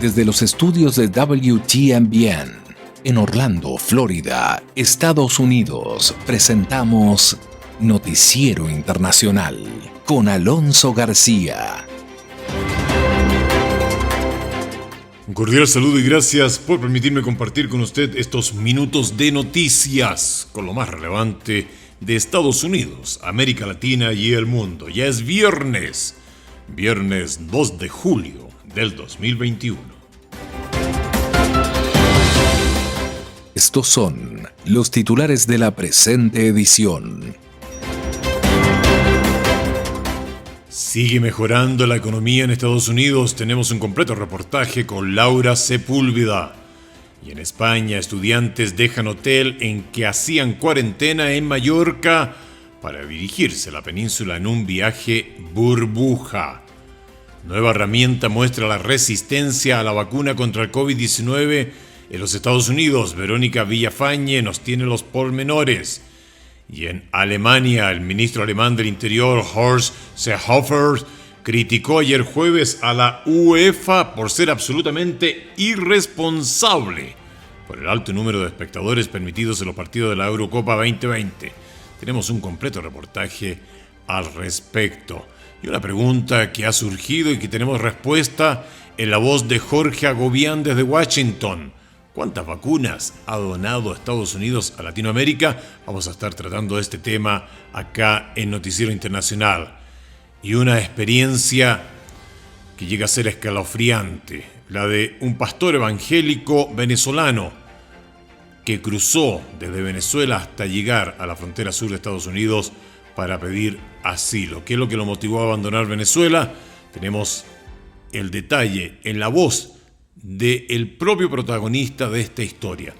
Desde los estudios de WTMBN en Orlando, Florida, Estados Unidos, presentamos Noticiero Internacional con Alonso García. Un cordial saludo y gracias por permitirme compartir con usted estos minutos de noticias con lo más relevante de Estados Unidos, América Latina y el mundo. Ya es viernes 2 de julio del 2021. Estos son los titulares de la presente edición. Sigue mejorando la economía en Estados Unidos. Tenemos un completo reportaje con Laura Sepúlveda. Y en España, estudiantes dejan hotel en que hacían cuarentena en Mallorca para dirigirse a la península en un viaje burbuja. Nueva herramienta muestra la resistencia a la vacuna contra el COVID-19 en los Estados Unidos. Verónica Villafañe nos tiene los pormenores. Y en Alemania, el ministro alemán del Interior, Horst Seehofer, criticó ayer jueves a la UEFA por ser absolutamente irresponsable por el alto número de espectadores permitidos en los partidos de la Eurocopa 2020. Tenemos un completo reportaje al respecto. Y una pregunta que ha surgido y que tenemos respuesta en la voz de Jorge Agobián desde Washington. ¿Cuántas vacunas ha donado Estados Unidos a Latinoamérica? Vamos a estar tratando este tema acá en Noticiero Internacional. Y una experiencia que llega a ser escalofriante, la de un pastor evangélico venezolano que cruzó desde Venezuela hasta llegar a la frontera sur de Estados Unidos para pedir asilo. ¿Qué es lo que lo motivó a abandonar Venezuela? Tenemos el detalle en la voz del propio protagonista de esta historia.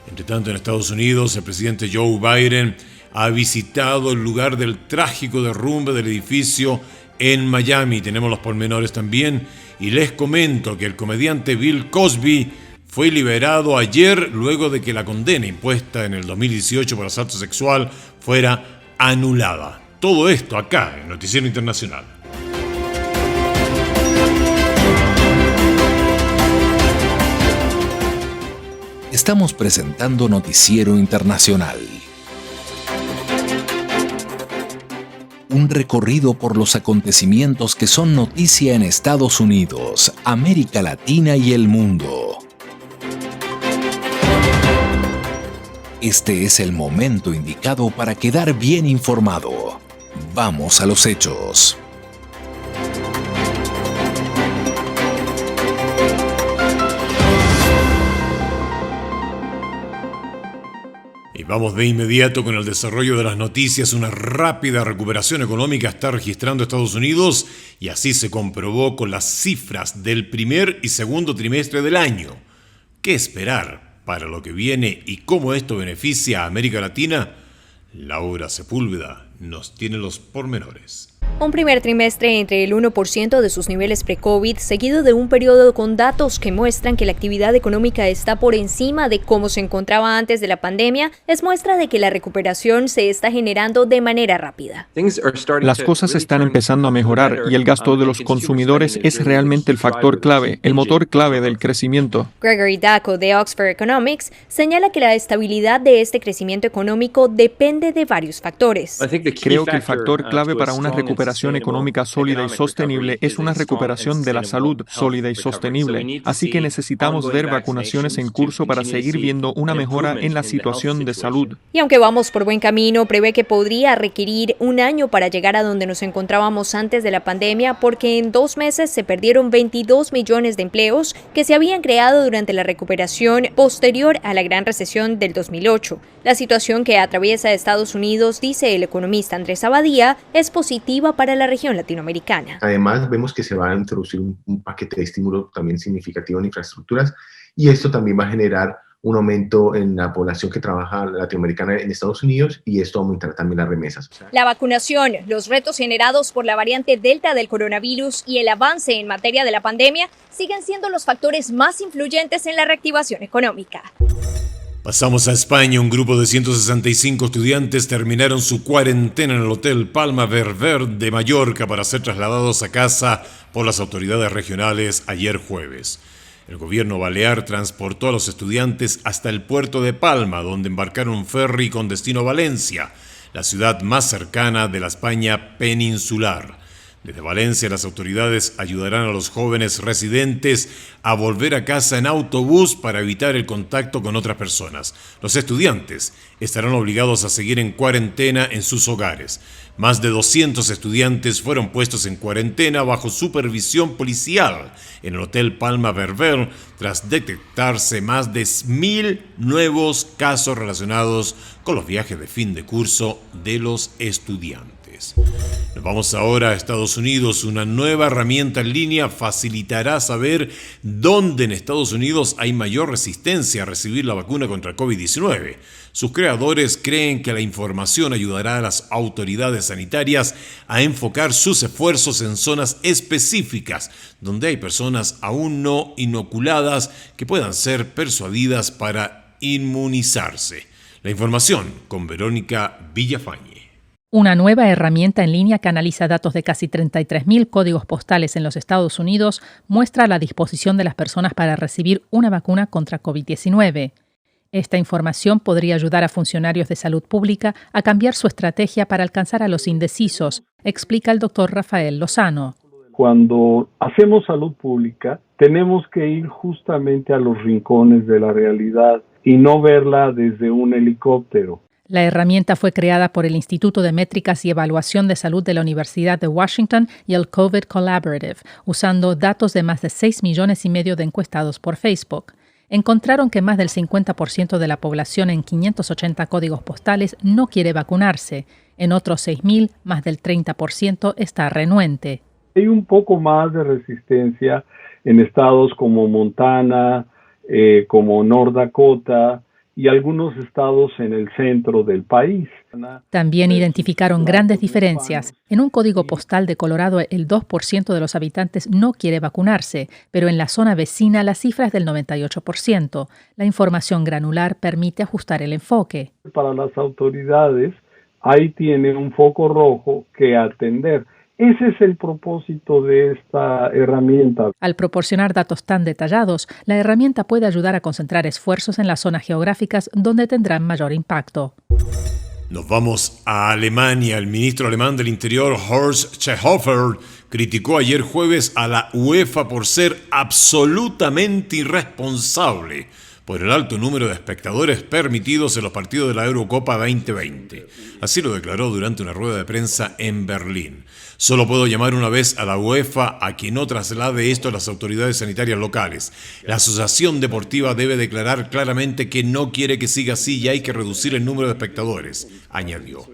Entre tanto, en Estados Unidos, el presidente Joe Biden ha visitado el lugar del trágico derrumbe del edificio en Miami. Tenemos los pormenores también. Y les comento que el comediante Bill Cosby fue liberado ayer luego de que la condena impuesta en el 2018 por asalto sexual fuera anulada. Todo esto acá en Noticiero Internacional. Estamos presentando Noticiero Internacional. Un recorrido por los acontecimientos que son noticia en Estados Unidos, América Latina y el mundo. Este es el momento indicado para quedar bien informado. Vamos a los hechos. Y vamos de inmediato con el desarrollo de las noticias. Una rápida recuperación económica está registrando Estados Unidos y así se comprobó con las cifras del primer y segundo trimestre del año. ¿Qué esperar para lo que viene y cómo esto beneficia a América Latina? Laura Sepúlveda nos tiene los pormenores. Un primer trimestre entre el 1% de sus niveles pre-COVID, seguido de un periodo con datos que muestran que la actividad económica está por encima de cómo se encontraba antes de la pandemia, es muestra de que la recuperación se está generando de manera rápida. Las cosas están empezando a mejorar y el gasto de los consumidores es realmente el factor clave, el motor clave del crecimiento. Gregory Dacko de Oxford Economics señala que la estabilidad de este crecimiento económico depende de varios factores. Creo que el factor clave para una recuperación económica sólida y sostenible es una recuperación de la salud sólida y sostenible. Así que necesitamos ver vacunaciones en curso para seguir viendo una mejora en la situación de salud. Y aunque vamos por buen camino, prevé que podría requerir un año para llegar a donde nos encontrábamos antes de la pandemia, porque en 2 meses se perdieron 22 millones de empleos que se habían creado durante la recuperación posterior a la gran recesión del 2008. La situación que atraviesa Estados Unidos, dice el economista Andrés Abadía, es positiva para la región latinoamericana. Además, vemos que se va a introducir un paquete de estímulo también significativo en infraestructuras y esto también va a generar un aumento en la población que trabaja latinoamericana en Estados Unidos y esto aumentará también las remesas. La vacunación, los retos generados por la variante Delta del coronavirus y el avance en materia de la pandemia siguen siendo los factores más influyentes en la reactivación económica. Pasamos a España. Un grupo de 165 estudiantes terminaron su cuarentena en el Hotel Palma Berber de Mallorca para ser trasladados a casa por las autoridades regionales ayer jueves. El gobierno balear transportó a los estudiantes hasta el puerto de Palma, donde embarcaron un ferry con destino a Valencia, la ciudad más cercana de la España peninsular. Desde Valencia, las autoridades ayudarán a los jóvenes residentes a volver a casa en autobús para evitar el contacto con otras personas. Los estudiantes estarán obligados a seguir en cuarentena en sus hogares. Más de 200 estudiantes fueron puestos en cuarentena bajo supervisión policial en el Hotel Palma Berber tras detectarse más de 1.000 nuevos casos relacionados con los viajes de fin de curso de los estudiantes. Nos vamos ahora a Estados Unidos. Una nueva herramienta en línea facilitará saber dónde en Estados Unidos hay mayor resistencia a recibir la vacuna contra COVID-19. Sus creadores creen que la información ayudará a las autoridades sanitarias a enfocar sus esfuerzos en zonas específicas donde hay personas aún no inoculadas que puedan ser persuadidas para inmunizarse. La información con Verónica Villafañe. Una nueva herramienta en línea que analiza datos de casi 33.000 códigos postales en los Estados Unidos muestra la disposición de las personas para recibir una vacuna contra COVID-19. Esta información podría ayudar a funcionarios de salud pública a cambiar su estrategia para alcanzar a los indecisos, explica el doctor Rafael Lozano. Cuando hacemos salud pública, tenemos que ir justamente a los rincones de la realidad y no verla desde un helicóptero. La herramienta fue creada por el Instituto de Métricas y Evaluación de Salud de la Universidad de Washington y el COVID Collaborative, usando datos de más de 6,5 millones de encuestados por Facebook. Encontraron que más del 50% de la población en 580 códigos postales no quiere vacunarse. En otros 6,000, más del 30% está renuente. Hay un poco más de resistencia en estados como Montana, como North Dakota, y algunos estados en el centro del país. También identificaron grandes diferencias. En un código postal de Colorado, el 2% de los habitantes no quiere vacunarse, pero en la zona vecina la cifra es del 98%. La información granular permite ajustar el enfoque. Para las autoridades, ahí tiene un foco rojo que atender. Ese es el propósito de esta herramienta. Al proporcionar datos tan detallados, la herramienta puede ayudar a concentrar esfuerzos en las zonas geográficas donde tendrán mayor impacto. Nos vamos a Alemania. El ministro alemán del Interior, Horst Seehofer, criticó ayer jueves a la UEFA por ser absolutamente irresponsable por el alto número de espectadores permitidos en los partidos de la Eurocopa 2020. Así lo declaró durante una rueda de prensa en Berlín. Solo puedo llamar una vez a la UEFA a que no traslade esto a las autoridades sanitarias locales. La asociación deportiva debe declarar claramente que no quiere que siga así y hay que reducir el número de espectadores, añadió.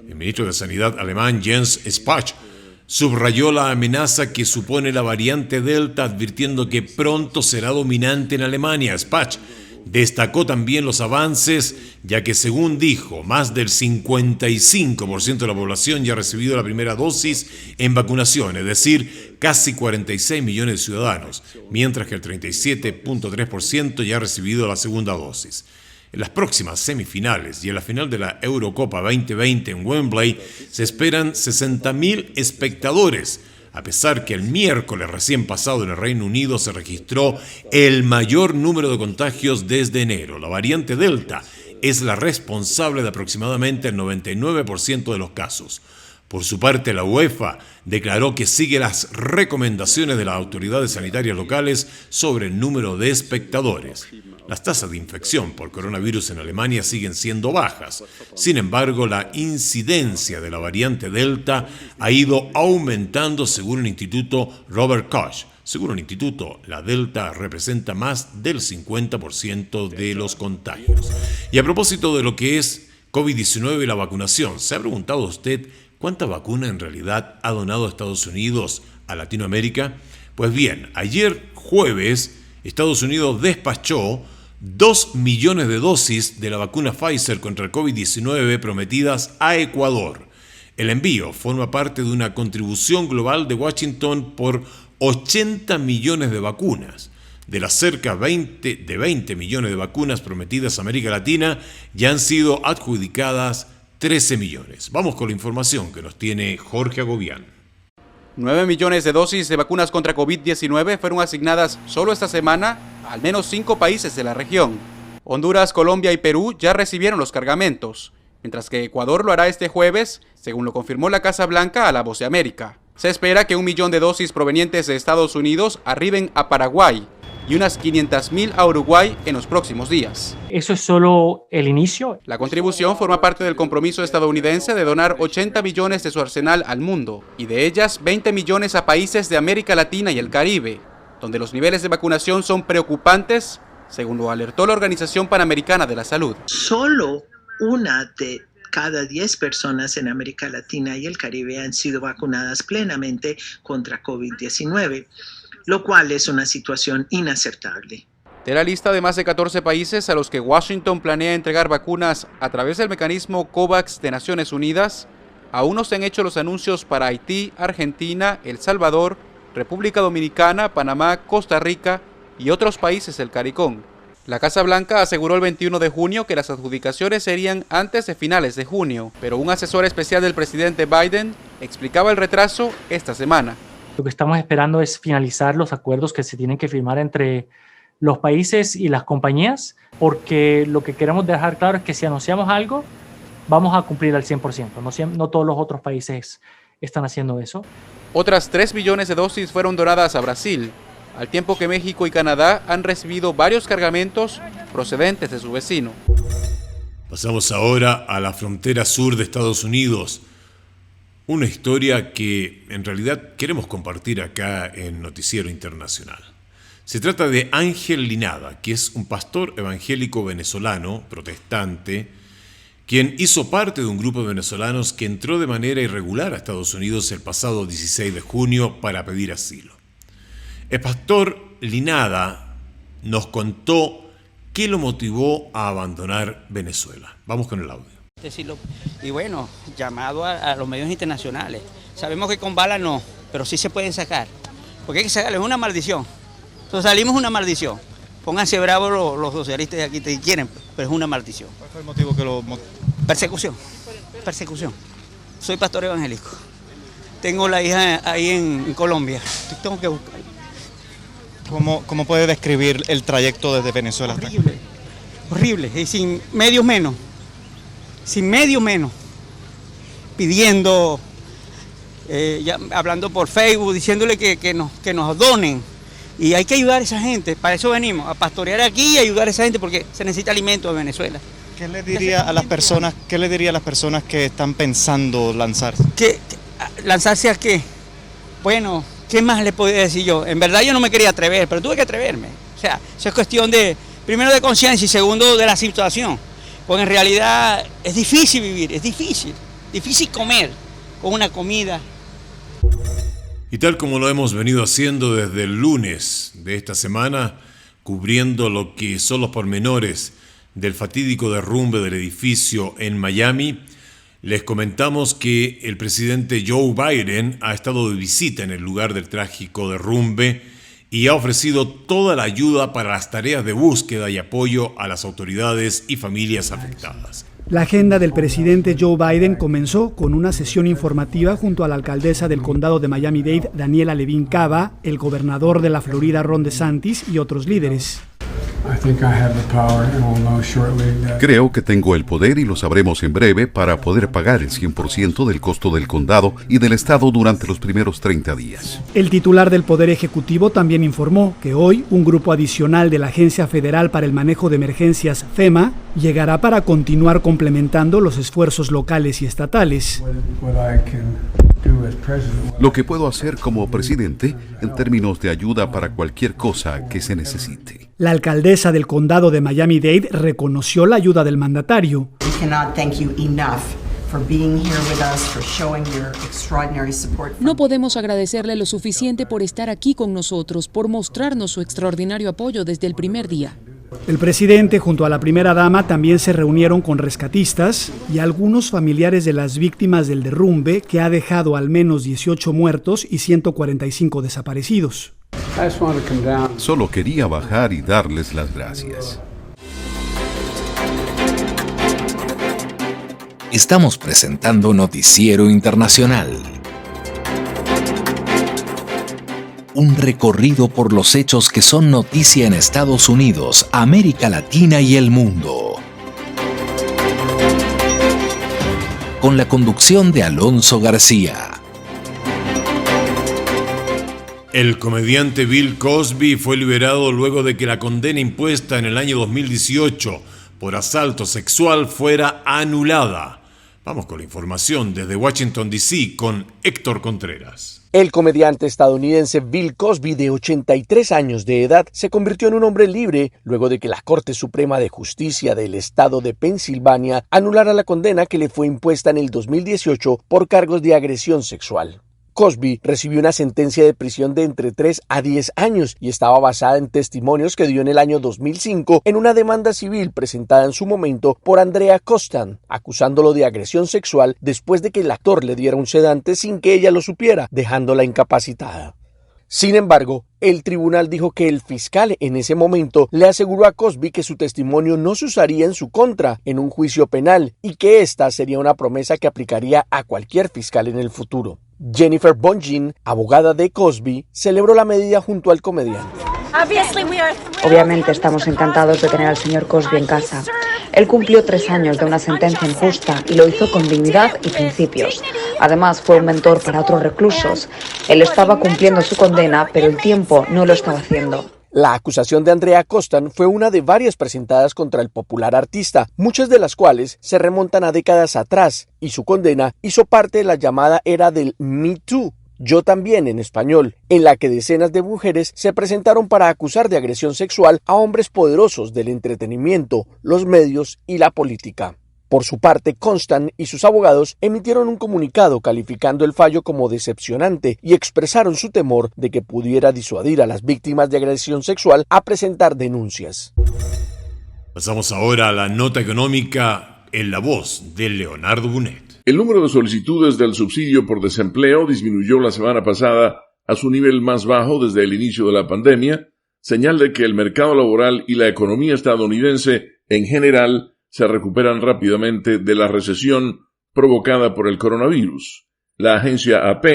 El ministro de Sanidad alemán, Jens Spahn, subrayó la amenaza que supone la variante Delta, advirtiendo que pronto será dominante en Alemania. Spahn destacó también los avances, ya que según dijo, más del 55% de la población ya ha recibido la primera dosis en vacunación, es decir, casi 46 millones de ciudadanos, mientras que el 37.3% ya ha recibido la segunda dosis. En las próximas semifinales y en la final de la Eurocopa 2020 en Wembley se esperan 60.000 espectadores, a pesar que el miércoles recién pasado en el Reino Unido se registró el mayor número de contagios desde enero. La variante Delta es la responsable de aproximadamente el 99% de los casos. Por su parte, la UEFA declaró que sigue las recomendaciones de las autoridades sanitarias locales sobre el número de espectadores. Las tasas de infección por coronavirus en Alemania siguen siendo bajas. Sin embargo, la incidencia de la variante Delta ha ido aumentando según el Instituto Robert Koch. Según el instituto, la Delta representa más del 50% de los contagios. Y a propósito de lo que es COVID-19 y la vacunación, ¿se ha preguntado usted cuánta vacuna en realidad ha donado Estados Unidos a Latinoamérica? Pues bien, ayer jueves, Estados Unidos despachó 2 millones de dosis de la vacuna Pfizer contra el COVID-19 prometidas a Ecuador. El envío forma parte de una contribución global de Washington por 80 millones de vacunas. De las cerca de 20 millones de vacunas prometidas a América Latina, ya han sido adjudicadas 13 millones. Vamos con la información que nos tiene Jorge Agobián. 9 millones de dosis de vacunas contra COVID-19 fueron asignadas solo esta semana a al menos 5 países de la región. Honduras, Colombia y Perú ya recibieron los cargamentos, mientras que Ecuador lo hará este jueves, según lo confirmó la Casa Blanca a La Voz de América. Se espera que 1 millón de dosis provenientes de Estados Unidos arriben a Paraguay y unas 500.000 a Uruguay en los próximos días. Eso es solo el inicio. La contribución forma parte del compromiso estadounidense de donar 80 millones de su arsenal al mundo, y de ellas 20 millones a países de América Latina y el Caribe, donde los niveles de vacunación son preocupantes, según lo alertó la Organización Panamericana de la Salud. Solo una de cada 10 personas en América Latina y el Caribe han sido vacunadas plenamente contra COVID-19. Lo cual es una situación inaceptable. De la lista de más de 14 países a los que Washington planea entregar vacunas a través del mecanismo COVAX de Naciones Unidas, aún no se han hecho los anuncios para Haití, Argentina, El Salvador, República Dominicana, Panamá, Costa Rica y otros países del CARICOM. La Casa Blanca aseguró el 21 de junio que las adjudicaciones serían antes de finales de junio, pero un asesor especial del presidente Biden explicaba el retraso esta semana. Lo que estamos esperando es finalizar los acuerdos que se tienen que firmar entre los países y las compañías, porque lo que queremos dejar claro es que si anunciamos algo, vamos a cumplir al 100%. No todos los otros países están haciendo eso. Otras 3 millones de dosis fueron donadas a Brasil, al tiempo que México y Canadá han recibido varios cargamentos procedentes de su vecino. Pasamos ahora a la frontera sur de Estados Unidos. Una historia que en realidad queremos compartir acá en Noticiero Internacional. Se trata de Ángel Linada, que es un pastor evangélico venezolano, protestante, quien hizo parte de un grupo de venezolanos que entró de manera irregular a Estados Unidos el pasado 16 de junio para pedir asilo. El pastor Linada nos contó qué lo motivó a abandonar Venezuela. Vamos con el audio. Decirlo. Y bueno, llamado a los medios internacionales. Sabemos que con balas no, pero sí se pueden sacar. Porque hay que sacarles, es una maldición. Entonces salimos una maldición. Pónganse bravos los socialistas de aquí si quieren, pero es una maldición. ¿Cuál fue el motivo que lo motivó? Persecución. Persecución. Soy pastor evangélico. Tengo la hija ahí en Colombia. Tengo que buscar. ¿Cómo puede describir el trayecto desde Venezuela hasta aquí? Horrible. Horrible. Y sin medios menos. Sin medio menos, pidiendo, hablando por Facebook, diciéndole que nos donen. Y hay que ayudar a esa gente, para eso venimos, a pastorear aquí y ayudar a esa gente porque se necesita alimento en Venezuela. ¿Qué le diría a las personas que están pensando lanzarse? ¿Lanzarse a qué? Bueno, ¿qué más le podría decir yo? En verdad yo no me quería atrever, pero tuve que atreverme. O sea, eso es cuestión primero de conciencia y segundo de la situación. Porque en realidad es difícil vivir, es difícil comer con una comida. Y tal como lo hemos venido haciendo desde el lunes de esta semana, cubriendo lo que son los pormenores del fatídico derrumbe del edificio en Miami, les comentamos que el presidente Joe Biden ha estado de visita en el lugar del trágico derrumbe y ha ofrecido toda la ayuda para las tareas de búsqueda y apoyo a las autoridades y familias afectadas. La agenda del presidente Joe Biden comenzó con una sesión informativa junto a la alcaldesa del condado de Miami-Dade, Daniela Levine Cava, el gobernador de la Florida, Ron DeSantis, y otros líderes. Creo que tengo el poder y lo sabremos en breve para poder pagar el 100% del costo del condado y del estado durante los primeros 30 días. El titular del Poder Ejecutivo también informó que hoy un grupo adicional de la Agencia Federal para el Manejo de Emergencias, FEMA, llegará para continuar complementando los esfuerzos locales y estatales. Lo que puedo hacer como presidente en términos de ayuda para cualquier cosa que se necesite. La alcaldesa del condado de Miami-Dade reconoció la ayuda del mandatario. No podemos agradecerle lo suficiente por estar aquí con nosotros, por mostrarnos su extraordinario apoyo desde el primer día. El presidente junto a la primera dama también se reunieron con rescatistas y algunos familiares de las víctimas del derrumbe que ha dejado al menos 18 muertos y 145 desaparecidos. Solo quería bajar y darles las gracias. Estamos presentando Noticiero Internacional. Un recorrido por los hechos que son noticia en Estados Unidos, América Latina y el mundo. Con la conducción de Alonso García. El comediante Bill Cosby fue liberado luego de que la condena impuesta en el año 2018 por asalto sexual fuera anulada. Vamos con la información desde Washington, D.C. con Héctor Contreras. El comediante estadounidense Bill Cosby, de 83 años de edad, se convirtió en un hombre libre luego de que la Corte Suprema de Justicia del estado de Pensilvania anulara la condena que le fue impuesta en el 2018 por cargos de agresión sexual. Cosby recibió una sentencia de prisión de entre 3 a 10 años y estaba basada en testimonios que dio en el año 2005 en una demanda civil presentada en su momento por Andrea Costan, acusándolo de agresión sexual después de que el actor le diera un sedante sin que ella lo supiera, dejándola incapacitada. Sin embargo, el tribunal dijo que el fiscal en ese momento le aseguró a Cosby que su testimonio no se usaría en su contra en un juicio penal y que esta sería una promesa que aplicaría a cualquier fiscal en el futuro. Jennifer Bonjean, abogada de Cosby, celebró la medida junto al comediante. Obviamente estamos encantados de tener al señor Cosby en casa. Él cumplió 3 años de una sentencia injusta y lo hizo con dignidad y principios. Además, fue un mentor para otros reclusos. Él estaba cumpliendo su condena, pero el tiempo no lo estaba haciendo. La acusación de Andrea Costan fue una de varias presentadas contra el popular artista, muchas de las cuales se remontan a décadas atrás, y su condena hizo parte de la llamada era del Me Too, Yo También en español, en la que decenas de mujeres se presentaron para acusar de agresión sexual a hombres poderosos del entretenimiento, los medios y la política. Por su parte, Constant y sus abogados emitieron un comunicado calificando el fallo como decepcionante y expresaron su temor de que pudiera disuadir a las víctimas de agresión sexual a presentar denuncias. Pasamos ahora a la nota económica en la voz de Leonardo Bonet. El número de solicitudes del subsidio por desempleo disminuyó la semana pasada a su nivel más bajo desde el inicio de la pandemia, señal de que el mercado laboral y la economía estadounidense en general se recuperan rápidamente de la recesión provocada por el coronavirus. La agencia AP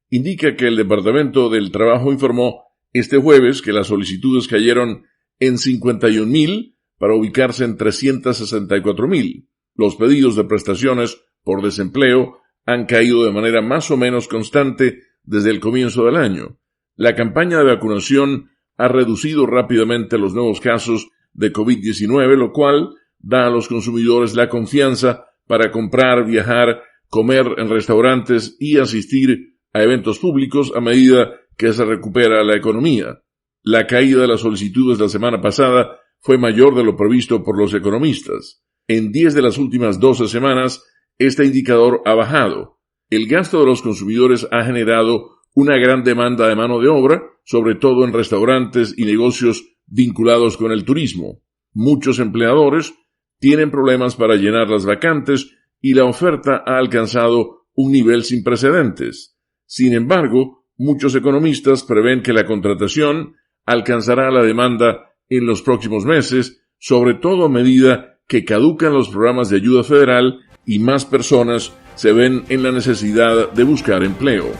indica que el Departamento del Trabajo informó este jueves que las solicitudes cayeron en 51,000 para ubicarse en 364,000. Los pedidos de prestaciones por desempleo han caído de manera más o menos constante desde el comienzo del año. La campaña de vacunación ha reducido rápidamente los nuevos casos de COVID-19, lo cual da a los consumidores la confianza para comprar, viajar, comer en restaurantes y asistir a eventos públicos a medida que se recupera la economía. La caída de las solicitudes la semana pasada fue mayor de lo previsto por los economistas. En 10 de las últimas 12 semanas, este indicador ha bajado. El gasto de los consumidores ha generado una gran demanda de mano de obra, sobre todo en restaurantes y negocios vinculados con el turismo. Muchos empleadores tienen problemas para llenar las vacantes y la oferta ha alcanzado un nivel sin precedentes. Sin embargo, muchos economistas prevén que la contratación alcanzará la demanda en los próximos meses, sobre todo a medida que caducan los programas de ayuda federal y más personas se ven en la necesidad de buscar empleo.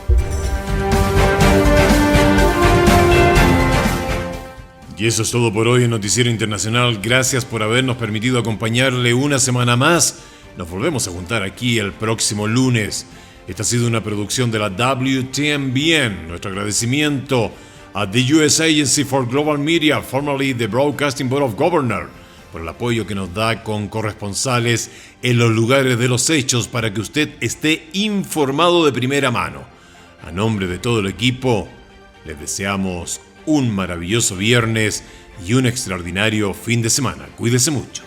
Y eso es todo por hoy en Noticiero Internacional. Gracias por habernos permitido acompañarle una semana más. Nos volvemos a juntar aquí el próximo lunes. Esta ha sido una producción de la WTMBN. Nuestro agradecimiento a the U.S. Agency for Global Media, formerly the Broadcasting Board of Governors, por el apoyo que nos da con corresponsales en los lugares de los hechos para que usted esté informado de primera mano. A nombre de todo el equipo, les deseamos un maravilloso viernes y un extraordinario fin de semana. Cuídese mucho.